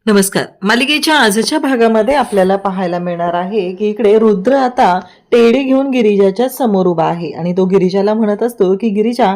नमस्कार. मालिकेच्या आजच्या भागामध्ये आपल्याला पाहायला मिळणार आहे की इकडे रुद्र आता टेडी घेऊन गिरिजाच्या समोर उभा आहे आणि तो गिरिजाला म्हणत असतो की गिरिजा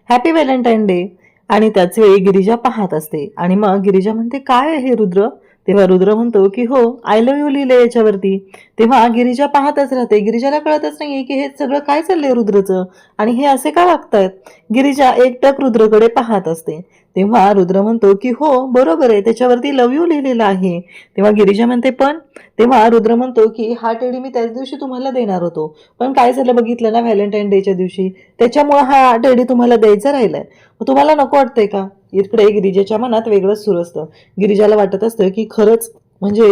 हॅपी व्हॅलेंटाईन डे. आणि त्याच वेळी गिरिजा पाहत असते आणि मग गिरिजा म्हणते काय आहे रुद्र. तेव्हा रुद्र म्हणतो की हो आय लव्ह यू लिहिले याच्यावरती. तेव्हा गिरिजा पाहतच राहते. गिरिजाला कळतच नाहीये की हे सगळं काय चाललंय रुद्रचं आणि हे असे का वागतायत. गिरिजा एकटक रुद्रकडे पाहत असते. तेव्हा रुद्र म्हणतो की हो बरोबर आहे त्याच्यावरती लव यू लिहिलेलं आहे. तेव्हा गिरिजा म्हणते पण. तेव्हा रुद्र म्हणतो की हा टेडी मी त्याच दिवशी तुम्हाला देणार होतो, पण काय झालं बघितलं ना व्हॅलेंटाईन डेच्या दिवशी, त्याच्यामुळे हा टेडी तुम्हाला द्यायचा राहिलाय. तुम्हाला नको वाटतंय का. इकडे गिरिजाच्या मनात वेगळंच सुरू असतं. गिरिजाला वाटत असतं की खरंच म्हणजे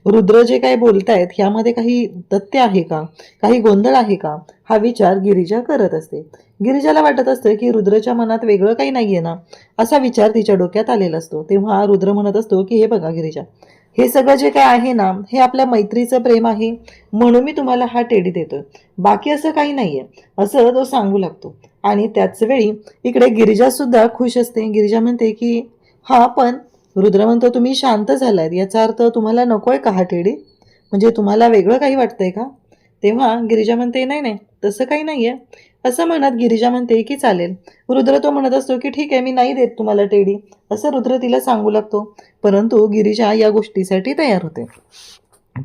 रुद्र जे काही बोलतायत ह्यामध्ये काही तथ्य आहे का, काही गोंधळ आहे का, हा विचार गिरिजा करत असते. गिरिजाला वाटत असतं की रुद्रच्या मनात वेगळं काही नाहीये ना, असा विचार तिच्या डोक्यात आलेला असतो. तेव्हा रुद्र म्हणत असतो की हे बघा गिरिजा, हे सगळं जे काय आहे ना हे आपल्या मैत्रीचं प्रेम आहे, म्हणून मी तुम्हाला हा टेडी देतोय, बाकी असं काही नाहीये, असं तो सांगू लागतो. आणि त्याच वेळी इकडे गिरिजा सुद्धा खुश असते. गिरिजा म्हणते की हा पण. रुद्र म्हणतो तुम्ही शांत झालात याचा अर्थ तुम्हाला नकोय का हा टेडी, म्हणजे तुम्हाला वेगळं काही वाटतंय का. तेव्हा गिरिजा म्हणते नाही नाही तसं काही नाहीये. असं म्हणत गिरिजा म्हणते की चालेल. रुद्र तो म्हणत असतो की ठीक आहे मी नाही देत तुम्हाला टेडी, असं रुद्र तिला सांगू लागतो. परंतु गिरिजा या गोष्टीसाठी तयार होते.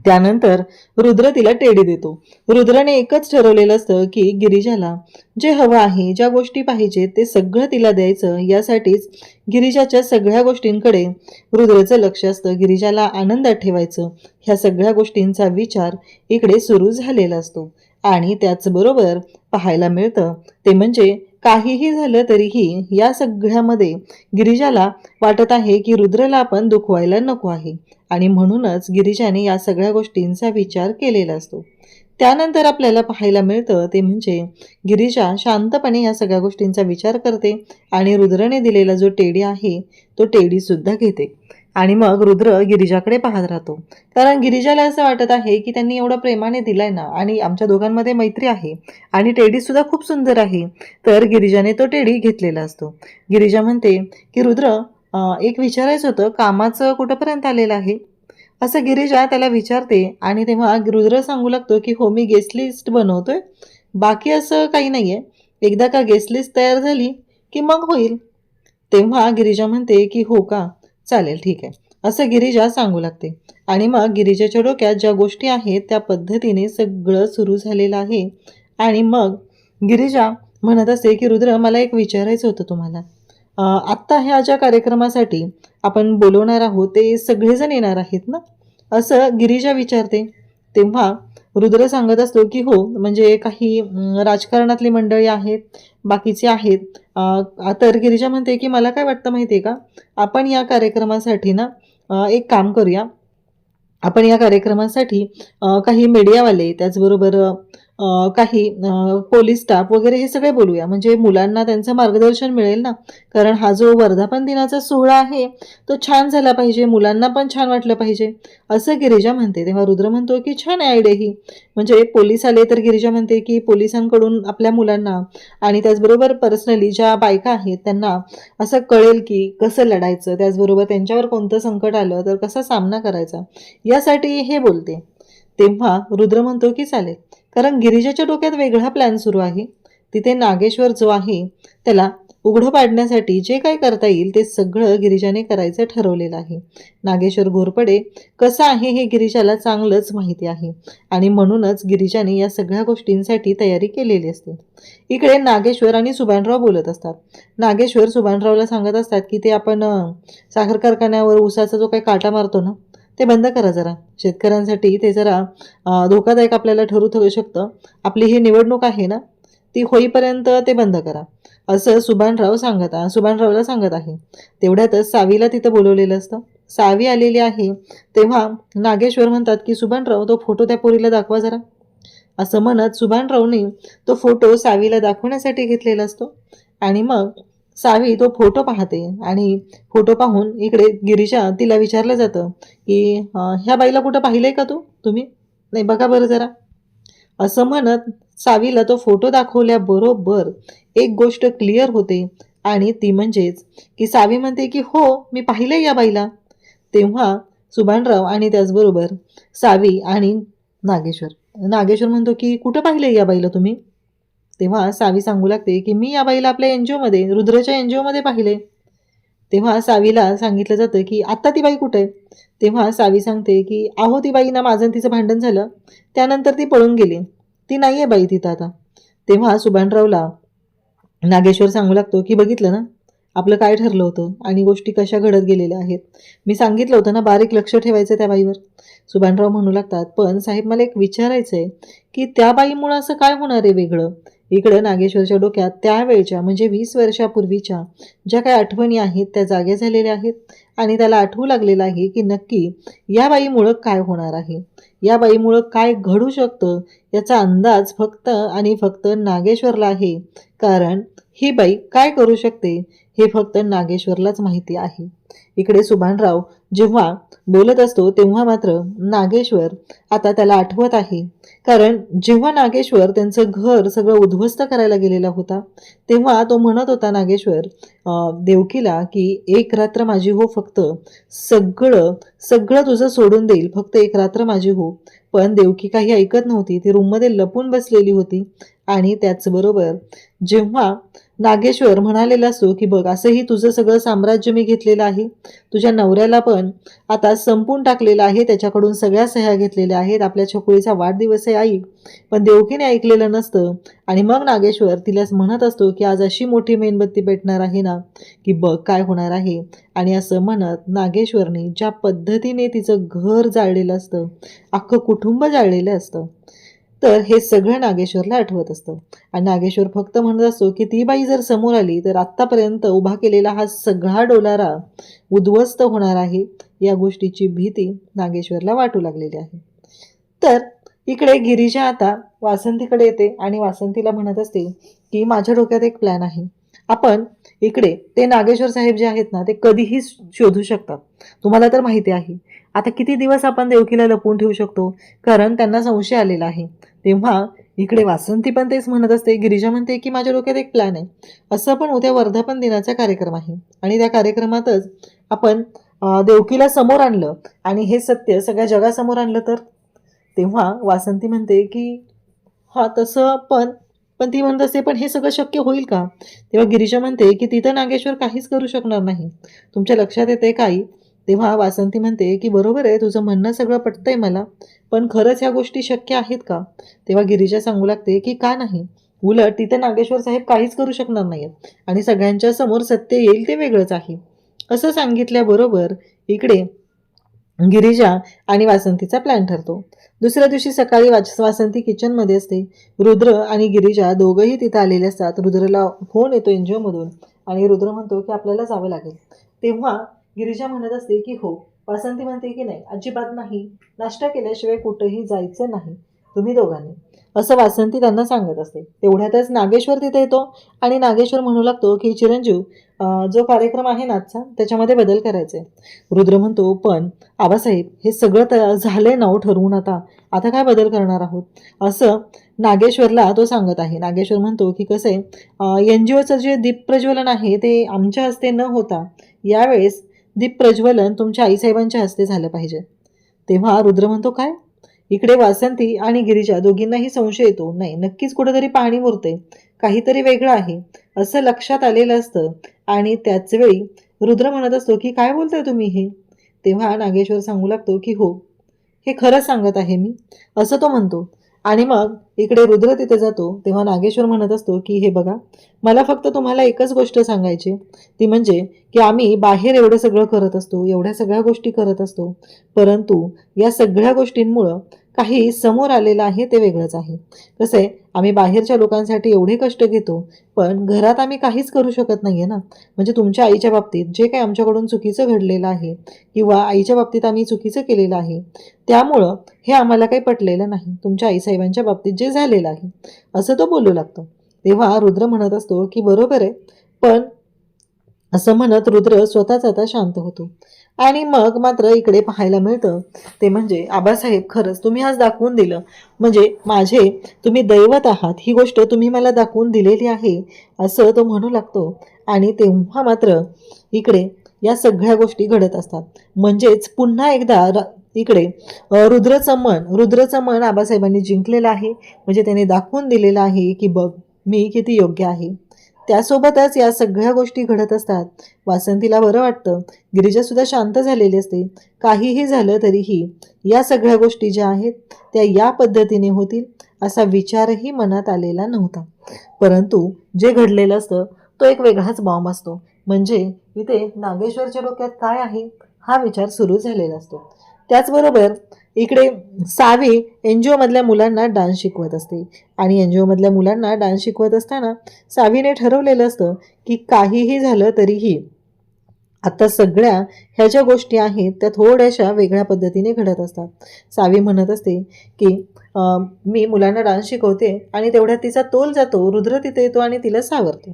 त्यानंतर रुद्र तिला टेडी देतो. रुद्राने एकच ठरवलेलं असतं की गिरिजाला जे हवं आहे, ज्या गोष्टी पाहिजेत ते सगळं तिला द्यायचं. यासाठीच गिरिजाच्या सगळ्या गोष्टींकडे रुद्रचं लक्ष असतं. गिरिजाला आनंदात ठेवायचं ह्या सगळ्या गोष्टींचा विचार इकडे सुरू झालेला असतो. आणि त्याचबरोबर पाहायला मिळतं ते म्हणजे काहीही झालं तरीही या सगळ्यामध्ये गिरिजाला वाटत आहे की रुद्रला आपण दुखवायला नको आहे आणि म्हणूनच गिरिजाने या सगळ्या गोष्टींचा विचार केलेला असतो. त्यानंतर आपल्याला पाहायला मिळतं ते म्हणजे गिरिजा शांतपणे या सगळ्या गोष्टींचा विचार करते आणि रुद्रने दिलेला जो टेडी आहे तो टेडी सुद्धा घेते. आणि मग रुद्र गिरिजाकडे पाहत राहतो, कारण गिरिजाला असं वाटत आहे की त्यांनी एवढं प्रेमाने दिलाय ना आणि आमच्या दोघांमध्ये मैत्री आहे आणि टेडी सुद्धा खूप सुंदर आहे, तर गिरिजाने तो टेडी घेतलेला असतो. गिरिजा म्हणते की रुद्र एक विचारायचं होतं, कामाचं कुठंपर्यंत आलेलं आहे, असं गिरिजा त्याला विचारते. आणि तेव्हा रुद्र सांगू लागतो की हो मी गेस्ट लिस्ट बनवतोय, बाकी असं काही नाहीये, एकदा का गेस्ट लिस्ट तयार झाली की मग होईल. तेव्हा गिरिजा म्हणते की हो का, चालेल ठीक आहे, असं गिरिजा सांगू लागते. आणि मग गिरिजाच्या डोक्यात ज्या गोष्टी आहेत त्या पद्धतीने सगळं सुरू झालेलं आहे. आणि मग गिरिजा म्हणत असते की रुद्र मला एक विचारायचं होतं तुम्हाला, आत्ता ह्या ज्या कार्यक्रमासाठी आपण बोलवणार आहोत ते सगळेजण येणार आहेत ना, असं गिरिजा विचारते. तेव्हा रुद्र सांगत असतो की हो म्हणजे काही राजकारणातली मंडळी आहेत, बाकीचे आहेत. तर गिरिजा म्हणते की मला काय वाटतं माहिती आहे का, आपण या कार्यक्रमासाठी ना एक काम करूया, आपण या कार्यक्रमासाठी काही मीडियावाले त्याचबरोबर काही पोलीस स्टाफ वगैरे हे सगळे बोलूया, म्हणजे मुलांना त्यांचं मार्गदर्शन मिळेल ना, कारण हा जो वर्धापन दिनाचा सोहळा आहे तो छान झाला पाहिजे, मुलांना पण छान वाटलं पाहिजे, असं गिरिजा म्हणते. तेव्हा रुद्र म्हणतो की छान आहे आयडिया ही, म्हणजे पोलीस आले तर गिरिजा म्हणते की पोलिसांकडून आपल्या मुलांना आणि त्याचबरोबर पर्सनली ज्या बायका आहेत त्यांना असं कळेल की कसं लढायचं, त्याचबरोबर त्यांच्यावर कोणतं संकट आलं तर कसा सामना करायचा, यासाठी हे बोलते. तेव्हा रुद्र म्हणतो की चालेल, कारण गिरिजाच्या डोक्यात वेगळा प्लॅन सुरू आहे. तिथे नागेश्वर जो आहे त्याला उघडं पाडण्यासाठी जे काय करता येईल ते सगळं गिरिजाने करायचं ठरवलेलं आहे. नागेश्वर घोरपडे कसं आहे हे गिरिजाला चांगलंच माहिती आहे आणि म्हणूनच गिरिजाने या सगळ्या गोष्टींसाठी तयारी केलेली असते. इकडे नागेश्वर आणि सुभानराव बोलत असतात. नागेश्वर सुभानरावला सांगत असतात की ते आपण साखर कारखान्यावर ऊसाचा जो काही काटा मारतो ना ते बंद करा जरा, शेतकऱ्यांसाठी ते जरा धोकादायक आपल्याला ठरू शकतं, आपली ही निवडणूक आहे ना ती होईपर्यंत ते बंद करा, असं सुभानरावला सांगत आहे. तेवढ्यातच सावीला तिथं बोलवलेलं असतं. सावी आलेली आहे. तेव्हा नागेश्वर म्हणतात की सुभानराव तो फोटो त्या पोरीला दाखवा जरा, असं म्हणत सुभानरावने तो फोटो सावीला दाखवण्यासाठी घेतलेला असतो. आणि मग सावी तो फोटो पाहते आणि फोटो पाहून इकडे गिरिजा तिला विचारलं जातं की ह्या बाईला कुठं पाहिलंय का तुम्ही, नाही बघा बरं जरा, असं म्हणत सावीला तो फोटो दाखवल्याबरोबर एक गोष्ट क्लिअर होते आणि ती म्हणजेच की सावी म्हणते की हो मी पाहिलंय या बाईला. तेव्हा सुभानराव आणि त्याचबरोबर सावी आणि नागेश्वर. नागेश्वर म्हणतो की कुठं पाहिले या बाईला तुम्ही? तेव्हा सावी सांगू लागते की मी या बाईला आपल्या NGO मध्ये, रुद्रच्या NGO मध्ये पाहिले. तेव्हा सावीला सांगितलं जातं की आत्ता ती बाई कुठे आहे? तेव्हा सावी सांगते की अहो ती बाई ना, माझं तिचं भांडण झालं, त्यानंतर ती पळून गेली, ती नाही आहे बाई तिथं आता. तेव्हा सुभानरावला नागेश्वर सांगू लागतो की बघितलं ना आपलं काय ठरलं होतं आणि गोष्टी कशा घडत गेलेल्या आहेत. मी सांगितलं होतं ना बारीक लक्ष ठेवायचं त्या बाईवर. सुभानराव म्हणू लागतात पण साहेब मला एक विचारायचं आहे की त्या बाईमुळं असं काय होणार आहे वेगळं? इकडं नागेश्वरच्या डोक्यात त्यावेळच्या म्हणजे 20 वर्षापूर्वीच्या ज्या काही आठवणी आहेत त्या जाग्या झालेल्या आहेत आणि त्याला आठवू लागलेलं आहे की नक्की या बाईमुळं काय होणार आहे, या बाईमुळं काय घडू शकतं याचा अंदाज फक्त आणि फक्त नागेश्वरला आहे. कारण ही बाई काय करू शकते हे फक्त नागेश्वरलाच माहिती आहे. इकडे सुभानराव जेव्हा बोलत असतो तेव्हा मात्र नागेश्वर आता त्याला आठवत आहे. कारण जेव्हा नागेश्वर त्यांचं घर सगळं उद्ध्वस्त करायला गेलेला होता तेव्हा तो म्हणत होता नागेश्वर देवकीला की एक रात्र माझी हो, फक्त सगळं सगळं तुझं सोडून देईल, फक्त एक रात्र माझी हो. पण देवकी काही ऐकत नव्हती, ती रूममध्ये लपून बसलेली होती. आणि त्याचबरोबर जेव्हा नागेश्वर म्हणालेला असतो की बघ असंही तुझं सगळं साम्राज्य मी घेतलेलं आहे, तुझ्या नवऱ्याला पण आता संपून टाकलेलं आहे, त्याच्याकडून सगळ्या सह्या घेतलेल्या आहेत, आपल्या छकुळीचा वाढदिवस आहे आई. पण देवकीने ऐकलेलं नसतं आणि मग नागेश्वर तिलाच म्हणत असतो की आज अशी मोठी मेणबत्ती पेटणार आहे ना की बघ काय होणार आहे. आणि असं म्हणत नागेश्वरने ज्या पद्धतीने तिचं घर जाळलेलं असतं, अख्खं कुटुंब जाळलेलं असतं, तर हे सगळं नागेश्वरला आठवत असतं. आणि नागेश्वर फक्त म्हणत असतो की ती बाई जर समोर आली तर आत्तापर्यंत उभा केलेला हा सगळा डोलारा उद्ध्वस्त होणार आहे. या गोष्टीची भीती नागेश्वरला वाटू लागलेली आहे. तर इकडे गिरिजा आता वासंतीकडे येते आणि वासंतीला म्हणत असते की माझ्या डोक्यात एक प्लॅन आहे. आपण इकडे ते नागेश्वर साहेब जे आहेत ना ते कधीही शोधू शकतात, तुम्हाला तर माहिती आहे. आता किती दिवस आपण देवकीला लपवून ठेवू शकतो, कारण त्यांना संशय आलेला आहे. तेव्हा इकडे वासंती पण तेच म्हणत असते. गिरिजा म्हणते की माझ्या डोक्यात एक प्लॅन आहे. असं पण उद्या वर्धापन दिनाचा कार्यक्रम आहे आणि त्या कार्यक्रमातच आपण देवकीला समोर आणलं आणि हे सत्य सगळ्या जगासमोर आणलं तर. तेव्हा वासंती म्हणते की हां तसं पण पण ती म्हणत असते पण हे सगळं शक्य होईल का? तेव्हा गिरिजा म्हणते की तिथं नागेश्वर काहीच करू शकणार नाही. तुमच्या लक्षात येते काही? तेव्हा वासंती म्हणते की बरोबर आहे, तुझं म्हणणं सगळं पटतंय मला, पण खरंच ह्या गोष्टी शक्य आहेत का? तेव्हा गिरिजा सांगू लागते की का नाही, उलट तिथे नागेश्वर साहेब काहीच करू शकणार नाहीत आणि सगळ्यांच्या समोर सत्य येईल ते वेगळंच आहे. असं सांगितल्याबरोबर इकडे गिरिजा आणि वासंतीचा प्लॅन ठरतो. दुसऱ्या दिवशी सकाळी वासंती किचनमध्ये असते. रुद्र आणि गिरिजा दोघंही तिथं आलेले असतात. रुद्रला फोन येतो NGO मधून आणि रुद्र म्हणतो की आपल्याला जावं लागेल. तेव्हा गिरिजा म्हणत असते की हो. वासंती म्हणते की नाही, अजिबात नाही, नाश्ता केल्याशिवाय कुठेही जायचं नाही तुम्ही दोघांनी, असं वासंती त्यांना सांगत असते. तेवढ्यातच नागेश्वर तिथे येतो आणि नागेश्वर म्हणू लागतो की चिरंजीव जो कार्यक्रम आहे ना आजचा त्याच्यामध्ये बदल करायचा आहे. रुद्र म्हणतो पण आबासाहेब हे सगळं झालंय ना ठरवून, आता आता काय बदल करणार आहोत, असं नागेश्वरला तो सांगत आहे. नागेश्वर म्हणतो की कसं आहे, NGOचं जे दीप प्रज्वलन आहे ते आमच्या हस्ते न होता यावेळेस दीप प्रज्वलन तुमच्या आईसाहेबांच्या हस्ते झालं पाहिजे. तेव्हा रुद्र म्हणतो काय? इकडे वासंती आणि गिरिजा दोघींनाही संशय येतो. नाही, नक्कीच कुठेतरी पाणी मुरते, काहीतरी वेगळं आहे असं लक्षात आलेलं असतं. आणि त्याच वेळी रुद्र म्हणत असतो की काय बोलताय तुम्ही हे? तेव्हा नागेश्वर सांगू लागतो की हो, हे खरंच सांगत आहे मी, असं तो म्हणतो. आणि मग इकडे रुद्र तिथे जातो. तेव्हा नागेश्वर म्हणत असतो की हे बघा, मला फक्त तुम्हाला एकच गोष्ट सांगायची, ती म्हणजे की आम्ही बाहेर एवढं सगळं करत असतो, एवढ्या सगळ्या गोष्टी करत असतो, परंतु या सगळ्या गोष्टींमुळं काही समोर आलेलं आहे ते वेगळंच आहे. कसं आहे, आम्ही बाहेरच्या लोकांसाठी एवढे कष्ट घेतो पण घरात आम्ही काहीच करू शकत नाही आहे ना. म्हणजे तुमच्या आईच्या बाबतीत जे काही आमच्याकडून चुकीचं घडलेलं आहे किंवा आईच्या बाबतीत आम्ही चुकीचं केलेलं आहे त्यामुळं हे आम्हाला काही पटलेलं नाही, तुमच्या आईसाहेबांच्या बाबतीत जे झालेलं आहे, असं तो बोलू लागतो. तेव्हा रुद्र म्हणत असतो की बरोबर आहे, पण असं म्हणत रुद्र स्वतःच आता शांत होतो. आणि मग मात्र इकडे पाहायला मिळतं ते म्हणजे आबासाहेब खरंच तुम्ही आज दाखवून दिलं, म्हणजे माझे तुम्ही दैवत आहात, ही गोष्ट तुम्ही मला दाखवून दिलेली आहे, असं तो म्हणू लागतो. आणि तेव्हा मात्र इकडे या सगळ्या गोष्टी घडत असतात. म्हणजेच पुन्हा एकदा इकडे रुद्रचं मन आबासाहेबांनी जिंकलेलं आहे. म्हणजे त्याने दाखवून दिलेलं आहे की बघ मी किती योग्य आहे. त्यासोबतच या सगळ्या गोष्टी घडत असतात. वासंतीला बरं वाटतं. गिरिजा सुद्धा शांत झालेली असते. काहीही झालं तरीही या सगळ्या गोष्टी ज्या आहेत त्या या पद्धतीने होतील असा विचारही मनात आलेला नव्हता. परंतु जे घडलेलं असतं तो एक वेगळाच बॉम्ब असतो. म्हणजे इथे नागेश्वरच्या डोक्यात काय आहे हा विचार सुरू झालेला असतो. त्याचबरोबर इकडे सावी NGO मधल्या मुलांना डान्स शिकवत असते आणि NGO मधल्या मुलांना डान्स शिकवत असताना सावीने ठरवलेलं असतं की काहीही झालं तरीही आता सगळ्या ह्या ज्या गोष्टी आहेत त्या थोड्याशा वेगळ्या पद्धतीने घडत असतात. सावी म्हणत असते की मी मुलांना डान्स शिकवते आणि तेवढ्यात तिचा तोल जातो. रुद्र तिथे येतो आणि तिला सावरतो.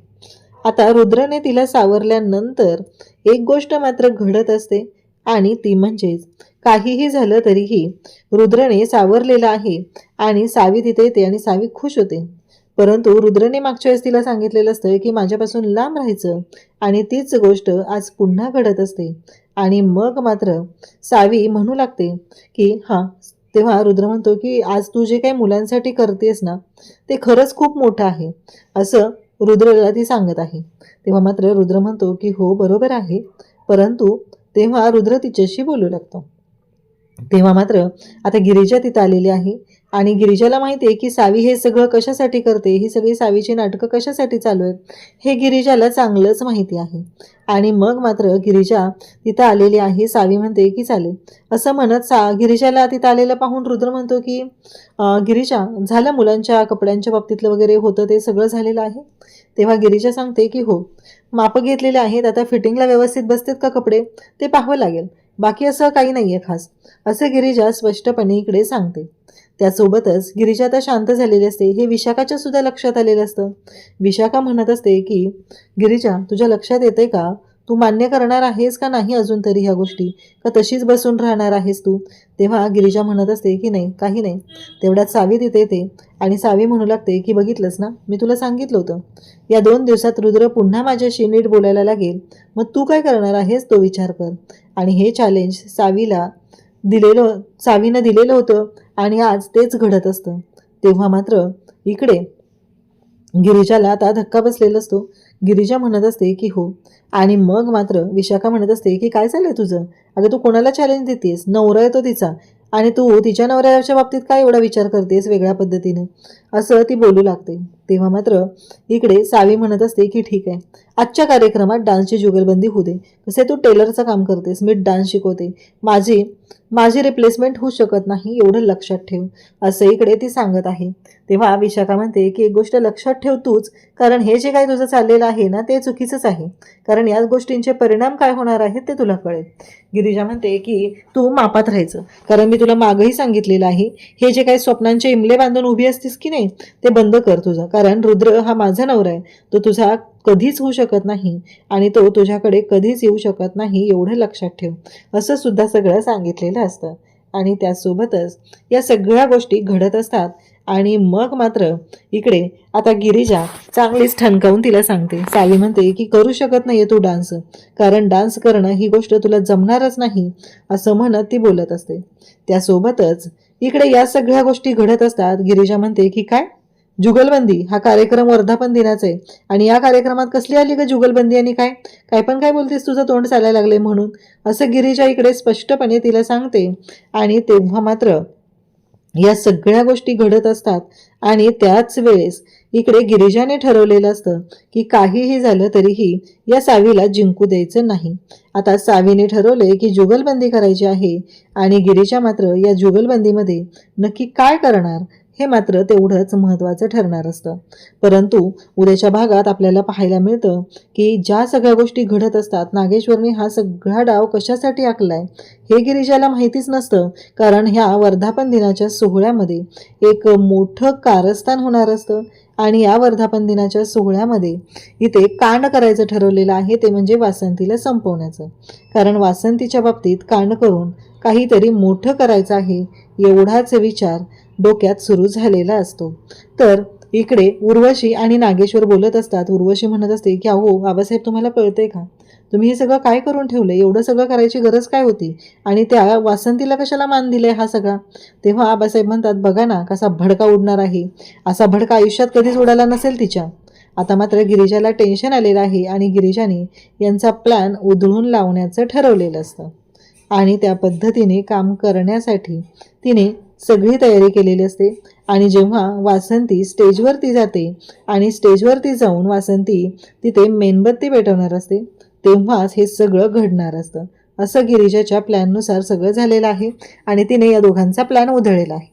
आता रुद्रने तिला सावरल्यानंतर एक गोष्ट मात्र घडत असते आणि ती म्हणजेच काहीही झालं तरीही रुद्रने सावरलेलं आहे आणि सावी तिथे येते आणि सावी खुश होते. परंतु रुद्रने मागच्या वेळेस तिला सांगितलेलं असतं की माझ्यापासून लांब राहायचं आणि तीच गोष्ट आज पुन्हा घडत असते. आणि मग मात्र सावी म्हणू लागते की हां. तेव्हा रुद्र म्हणतो की आज तू जे काही मुलांसाठी करतेस ना ते खरंच खूप मोठं आहे असं रुद्रला ती सांगत आहे. तेव्हा मात्र रुद्र म्हणतो की हो बरोबर आहे. परंतु तेव्हा रुद्र तिच्याशी बोलू लागतो. तेव्हा मात्र आता गिरिजा तिथं आलेली आहे आणि गिरिजाला माहिती आहे की सावी हे सगळं कशासाठी करते, ही सगळी सावीची नाटकं कशासाठी चालू आहेत हे गिरिजाला चांगलंच माहिती आहे. आणि मग मात्र गिरिजा तिथं आलेली आहे. सावी म्हणते की चालेल असं म्हणत गिरिजाला तिथं आलेलं पाहून रुद्र म्हणतो की गिरिजा झालं मुलांच्या कपड्यांच्या बाबतीतलं वगैरे होतं ते सगळं झालेलं आहे. तेव्हा गिरिजा सांगते की हो मापं घेतलेले आहेत. आता फिटिंगला व्यवस्थित बसतात का कपडे ते पाहावं लागेल. बाकी असं काही नाही आहे खास असं गिरिजा स्पष्टपणे इकडे सांगते. त्यासोबतच गिरिजा आता शांत झालेली असते. हे विशाखाच्या सुद्धा लक्षात आलेलं असतं. विशाखा म्हणत असते की गिरिजा तुझ्या लक्षात येते का तू मान्य करणार आहेस का नाही अजून तरी ह्या गोष्टी का तशीच बसून राहणार आहेस तू. तेव्हा गिरिजा म्हणत असते की नाही काही नाही. तेवढ्यात सावी तिथे येते आणि सावी म्हणू लागते की बघितलंस ना मी तुला सांगितलं होतं या 2 दिवसात रुद्र पुन्हा माझ्याशी नीट बोलायला लागेल. मग तू काय करणार आहेस तो विचार कर. आणि हे चॅलेंज सावीनं दिलेलं होतं आणि आज तेच घडत असतं. तेव्हा मात्र इकडे गिरिजाला आता धक्का बसलेला असतो. गिरिजा म्हणत असते की हो. आणि मग मात्र विशाखा म्हणत असते की काय चाललंय तुझं. अगं तू कोणाला चॅलेंज देतेस. नवरा येतो तिचा आणि तू तिच्या नवऱ्याच्या बाबतीत काय एवढा विचार करतेस वेगळ्या पद्धतीने असं ती बोलू लागते. तेव्हा मात्र इकडे सावी म्हणत असते की ठीक आहे आजच्या कार्यक्रमात डान्सची जुगलबंदी होऊ दे. कसे तू टेलरचं काम करतेस मी डान्स शिकवते. माझी रिप्लेसमेंट होऊ शकत नाही एवढं लक्षात ठेव असं इकडे ती सांगत आहे. तेव्हा विशाखा म्हणते की एक गोष्ट लक्षात ठेव तूच कारण हे जे काही तुझं चाललेलं आहे ना ते चुकीचंच आहे कारण याच गोष्टींचे परिणाम काय होणार आहेत ते तुला कळेल. गिरिजा म्हणते की तू मापात राहायचं कारण मी तुला मागंही सांगितलेलं आहे हे जे काही स्वप्नांचे इमले बांधून उभी असतीस की नाही ते बंद कर तुझं कारण रुद्र हा माझा नवरा आहे. तो तुझा कधीच होऊ शकत नाही आणि तो तुझ्याकडे कधीच येऊ शकत नाही एवढं लक्षात ठेव असं सुद्धा सगळं सांगितलेलं असतं. आणि त्यासोबतच या सगळ्या गोष्टी घडत असतात. आणि मग मात्र इकडे आता गिरिजा चांगलीच ठणकावून तिला सांगते. सावी म्हणते की करू शकत नाहीये तू डान्स कारण डान्स करणं ही गोष्ट तुला जमणारच नाही असं म्हणत ती बोलत असते. त्यासोबतच इकडे या सगळ्या गोष्टी घडत असतात. गिरिजा म्हणते की काय जुगलबंदी हा कार्यक्रम वर्धापन दिनाचा आहे आणि या कार्यक्रमात कसली आली का जुगलबंदी आणि काय पण काय बोलतेस तुझं तोंड चालायला लागले म्हणून असं गिरिजा इकडे स्पष्टपणे तिला सांगते. आणि तेव्हा मात्र या सगळ्या गोष्टी घडत असतात आणि त्याच वेळेस इकडे गिरिजाने ठरवलेलं असतं की काहीही झालं तरीही या सावीला जिंकू द्यायचं नाही. आता सावीने ठरवले की जुगलबंदी करायची आहे आणि गिरिजा मात्र या जुगलबंदीमध्ये नक्की काय करणार हे मात्र तेवढंच महत्त्वाचं ठरणार असतं. परंतु उद्याच्या भागात आपल्याला पाहायला मिळतं की ज्या सगळ्या गोष्टी घडत असतात नागेश्वरने हा सगळा डाव कशासाठी आखलाय हे गिरिजाला माहितीच नसतं कारण ह्या वर्धापन दिनाच्या सोहळ्यामध्ये एक मोठं कारस्थान होणार असतं आणि या वर्धापन दिनाच्या सोहळ्यामध्ये इथे कांड करायचं ठरवलेलं आहे ते म्हणजे वासंतीला संपवण्याचं. कारण वासंतीच्या बाबतीत कांड करून काहीतरी मोठं करायचं आहे एवढाच विचार डोक्यात सुरू झालेला असतो. तर इकडे उर्वशी आणि नागेश्वर बोलत असतात. उर्वशी म्हणत असते की अहो बाबासाहेब तुम्हाला कळतंय का तुम्ही हे सगळं काय करून ठेवलं, एवढं सगळं करायची गरज काय होती, आणि त्या वासंतीला कशाला मान दिलाय हा सगळा. तेव्हा आबासाहेब म्हणतात, बघा ना कसा भडका उडणार आहे, असा भडका आयुष्यात कधीच उडाला नसेल तिच्या. आता मात्र गिरिजाला टेन्शन आलेलं आहे आणि गिरिजाने यांचा प्लॅन उधळून लावण्याचं ठरवलेलं असतं आणि त्या पद्धतीने काम करण्यासाठी तिने सगळी तयारी केलेली असते. आणि जेव्हा वासंती स्टेजवरती जाते आणि स्टेजवरती जाऊन वासंती तिथे मेणबत्ती पेटवणार असते, तेव्हाच हे सगळं घडणार असतं. असं गिरिजाच्या प्लॅननुसार सगळं झालेलं आहे आणि तिने या दोघांचा प्लॅन उधळलेला आहे.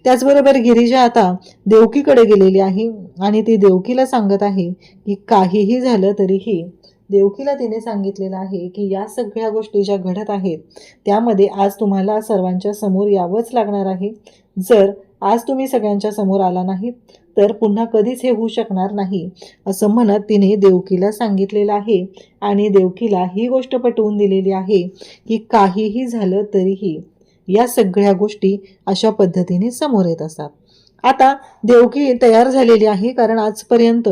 त्याचबरोबर गिरिजा आता देवकीकडे गेलेली आहे आणि ती देवकीला सांगत आहे की काहीही झालं तरीही देवकीला तिने सांगितलेलं आहे की या सगळ्या गोष्टी ज्या घडत आहेत त्यामध्ये आज तुम्हाला सर्वांच्या समोर यावंच लागणार आहे. जर आज तुम्ही सगळ्यांच्या समोर आला नाहीत तर पुन्हा कधीच हे होऊ शकणार नाही, असं म्हणत तिने देवकीला सांगितलेलं आहे. आणि देवकीला ही गोष्ट पटवून दिलेली आहे की काहीही झालं तरीही या सगळ्या गोष्टी अशा पद्धतीने समोर येत असतात. आता देवकी तयार झालेली आहे, कारण आजपर्यंत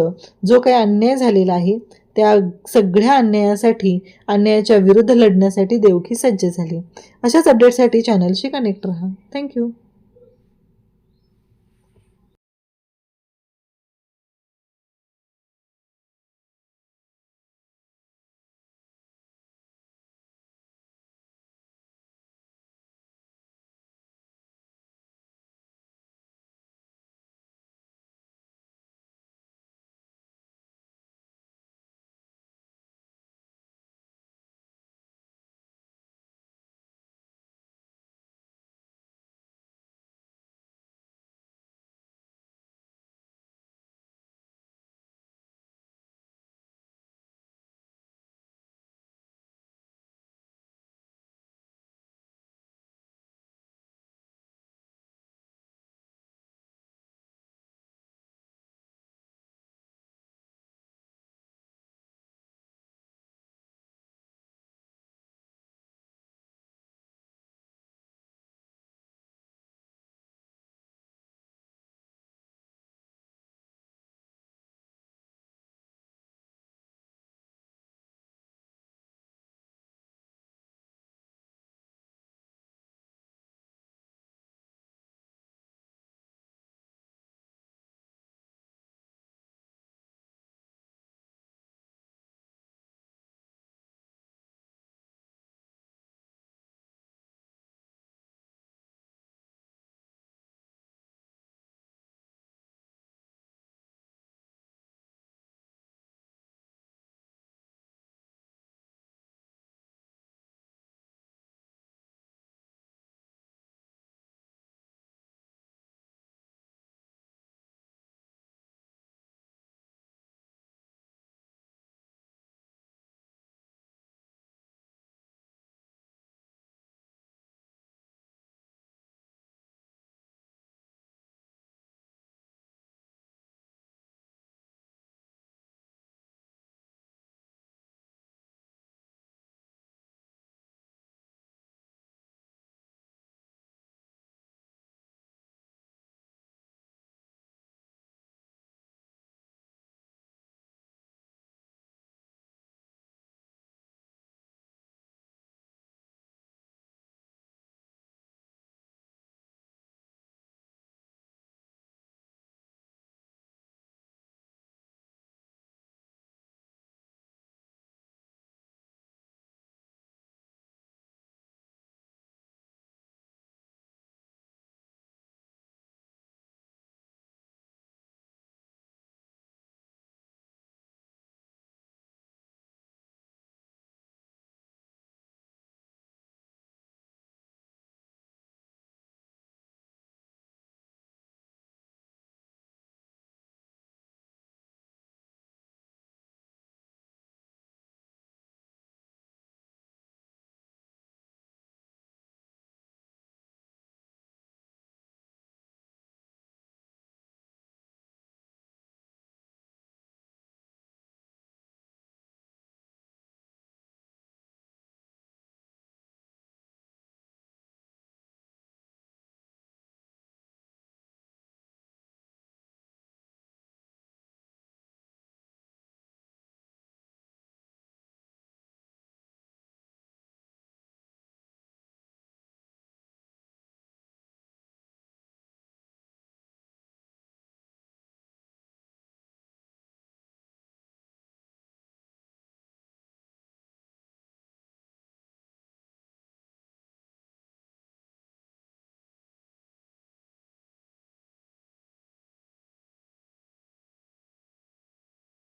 जो काही अन्याय झालेला आहे त्या सगळ्या अन्यायासाठी, अन्यायाच्या विरुद्ध लढण्यासाठी देवकी सज्ज झाली. अशाच अपडेटसाठी चॅनलशी कनेक्ट राहा. थँक्यू.